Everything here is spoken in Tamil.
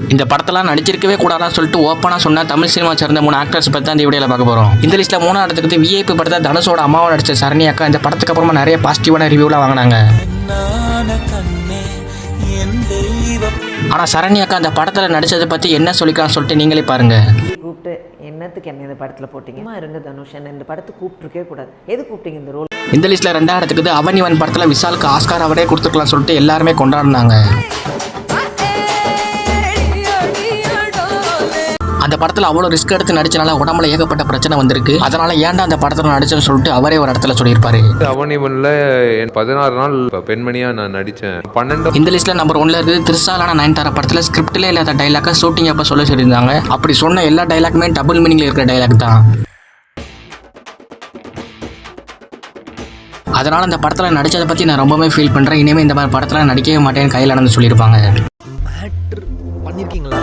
இந்த படத்தெல்லாம் நடிச்சிருக்கவே கூடாதான்னு சொல்லிட்டு ஓப்பனாக சொன்ன தமிழ் சினிமா சேர்ந்த 3 ஆக்டர்ஸ் பற்றி தான் இந்த வீடியோவில் பார்க்க போகிறோம். இந்த லிஸ்ட்டில் 3ஆவது இடத்துக்கு விஐபி படத்தை தனுஷோட அம்மாவை நடிச்ச சரணி அக்கா இந்த படத்துக்கு அப்புறமா நிறைய பாசிட்டிவான ரிவ்யூலாம் வாங்கினாங்க. ஆனால் சரணி அக்கா அந்த படத்தில் நடிச்சதை பற்றி என்ன சொல்லிக்கலாம்னு சொல்லிட்டு நீங்களே பாருங்க. கூப்பிட்டு என்னத்துக்கு என்ன இந்த படத்தில் போட்டிங்க இருங்க தனுஷ், என்ன இந்த படத்தை கூப்பிட்டுருக்கே கூடாது, எது கூப்பிட்டீங்க இந்த ரோல்? இந்த லிஸ்ட்டில் 2ஆவது இடத்துக்கு அவனிவன் படத்தில் விஷாலுக்கு ஆஸ்கார் அவரே கொடுத்துக்கலாம் சொல்லிட்டு எல்லாருமே கொண்டாடினாங்க. அந்த படத்தில் அவ்வளோ ரிஸ்க் எடுத்து நடிச்சனால உடம்புல ஏகப்பட்ட பிரச்சனை வந்திருக்கு. அதனால ஏன்டா அந்த படத்தில் நடிச்சேன்னு சொல்லிட்டு அவரே ஒரு இடத்துல சொல்லியிருப்பாரு. அவனிவன்ல 16 நாள் பெண்மணியா நான் நடிச்சேன். 12 இந்த லிஸ்ட்ல நம்பர் 1ல இருக்குது திரிசாலான நயன்தாரா படத்தில் ஸ்கிரிப்ட்ல இல்லாத டைலாக ஷூட்டிங் அப்போ சொல்ல சொல்லியிருந்தாங்க. அப்படி சொன்ன எல்லா டைலாக்குமே டபுள் மீனிங்ல இருக்கிற டைலாக் தான். அதனால அந்த படத்தில் நடிச்சதை பற்றி நான் ரொம்பவே ஃபீல் பண்ணுறேன். இனிமேல் இந்த மாதிரி படத்தில் நடிக்கவே மாட்டேன்னு கையில் நடந்து சொல்லியிருப்பாங்க. பண்ணிருக்கீங்களா?